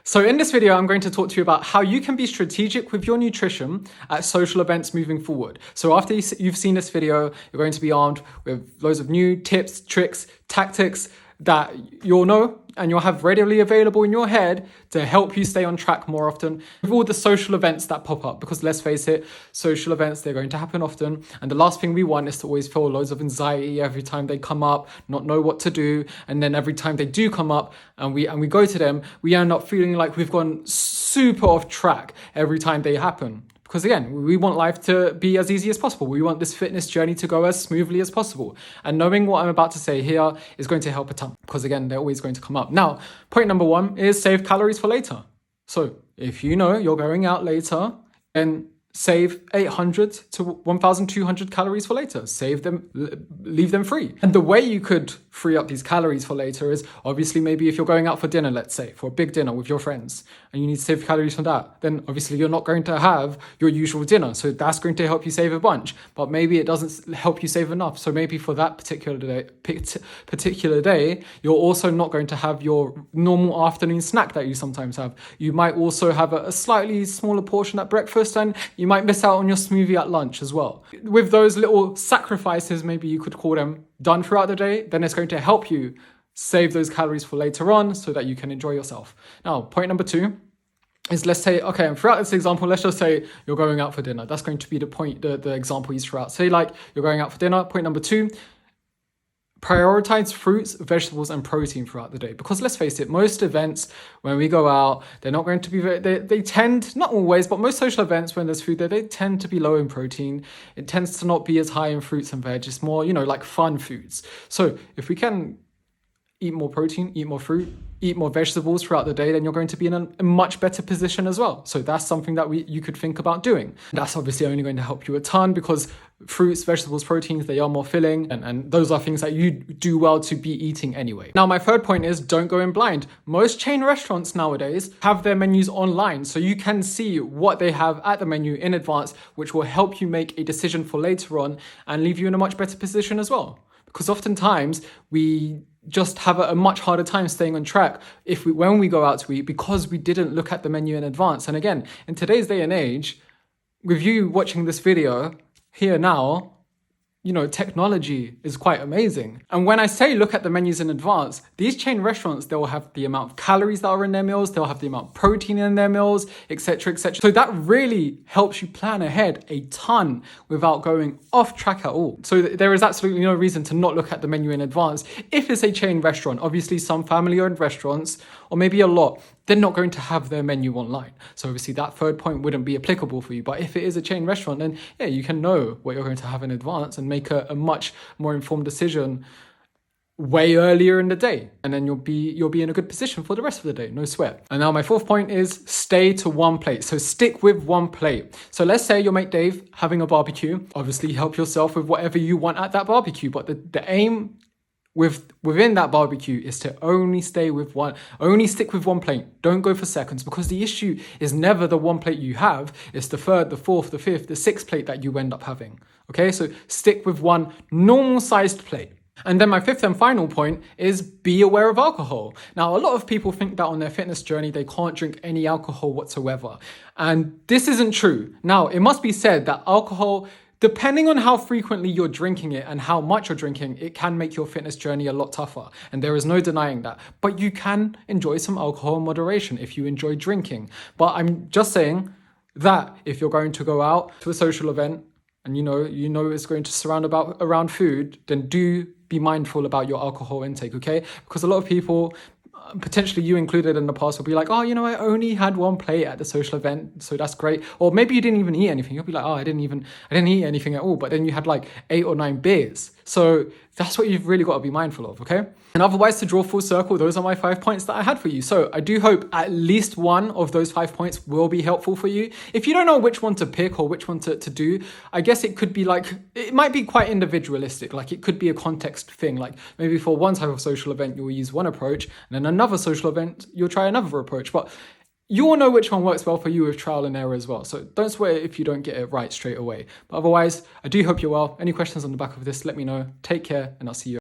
So in this video, I'm going to talk to you about how you can be strategic with your nutrition at social events moving forward. So after you've seen this video, you're going to be armed with loads of new tips, tricks, tactics that you'll know and you'll have readily available in your head to help you stay on track more often with all the social events that pop up. Because let's face it, social events, they're going to happen often. And the last thing we want is to always feel loads of anxiety every time they come up, not know what to do. And then every time they do come up and we go to them, we end up feeling like we've gone super off track every time they happen. Because again, we want life to be as easy as possible. We want this fitness journey to go as smoothly as possible. And knowing what I'm about to say here is going to help a ton. Because again, they're always going to come up. Now, point number one is save calories for later. So if you know you're going out later, then save 800 to 1,200 calories for later. Save them, leave them free. And the way you could free up these calories for later is obviously maybe if you're going out for dinner, let's say, for a big dinner with your friends, and you need to save calories from that, then obviously you're not going to have your usual dinner. So that's going to help you save a bunch, but maybe it doesn't help you save enough. So maybe for that particular day, you're also not going to have your normal afternoon snack that you sometimes have. You might also have a slightly smaller portion at breakfast, and you might miss out on your smoothie at lunch as well. With those little sacrifices, maybe you could call them, done throughout the day, then it's going to help you save those calories for later on so that you can enjoy yourself. Now, point number two is, let's say, okay, and throughout this example, let's just say you're going out for dinner. That's going to be the example he's throughout. Say like you're going out for dinner. Point number two, prioritize fruits, vegetables, and protein throughout the day. Because let's face it, most events, when we go out, they're not going to be they tend, not always, but most social events when there's food there, they tend to be low in protein. It tends to not be as high in fruits and veg. It's more, like fun foods. So if we can eat more protein, eat more fruit, eat more vegetables throughout the day, then you're going to be in a much better position as well. So that's something that you could think about doing. That's obviously only going to help you a ton because fruits, vegetables, proteins, they are more filling, and those are things that you do well to be eating anyway. Now, my third point is don't go in blind. Most chain restaurants nowadays have their menus online, so you can see what they have at the menu in advance, which will help you make a decision for later on and leave you in a much better position as well. Because oftentimes we just have a much harder time staying on track when we go out to eat because we didn't look at the menu in advance. And again, in today's day and age, with you watching this video here now, technology is quite amazing. And when I say look at the menus in advance, these chain restaurants, they'll have the amount of calories that are in their meals, they'll have the amount of protein in their meals, etc., etc. So that really helps you plan ahead a ton without going off track at all. So there is absolutely no reason to not look at the menu in advance. If it's a chain restaurant, obviously some family-owned restaurants, or maybe a lot, they're not going to have their menu online. So obviously that third point wouldn't be applicable for you. But if it is a chain restaurant, then yeah, you can know what you're going to have in advance and make a much more informed decision way earlier in the day. And then you'll be in a good position for the rest of the day, no sweat. And now my fourth point is stay to one plate. So stick with one plate. So let's say your mate Dave having a barbecue. Obviously help yourself with whatever you want at that barbecue. But the aim within that barbecue is to only stick with one plate. Don't go for seconds, because the issue is never the one plate you have. It's the third, the fourth, the fifth, the sixth plate that you end up having. Okay, so stick with one normal sized plate. And then my fifth and final point is be aware of alcohol. Now, a lot of people think that on their fitness journey, they can't drink any alcohol whatsoever. And this isn't true. Now, it must be said that alcohol, depending on how frequently you're drinking it and how much you're drinking, it can make your fitness journey a lot tougher. And there is no denying that. But you can enjoy some alcohol in moderation if you enjoy drinking. But I'm just saying that if you're going to go out to a social event and you know it's going to surround around food, then do be mindful about your alcohol intake, okay? Because a lot of people, potentially you included in the past, will be like, I only had one plate at the social event, so that's great. Or maybe you didn't even eat anything. You'll be like, I didn't eat anything at all. But then you had like 8 or 9 beers. So that's what you've really got to be mindful of, okay? And otherwise, to draw full circle, those are my 5 points that I had for you. So I do hope at least one of those 5 points will be helpful for you. If you don't know which one to pick or which one to do, I guess it could be it might be quite individualistic. Like it could be a context thing. Like maybe for one type of social event, you'll use one approach, and then another social event, you'll try another approach. But you will know which one works well for you with trial and error as well. So don't sweat if you don't get it right straight away. But otherwise, I do hope you're well. Any questions on the back of this, let me know. Take care, and I'll see you.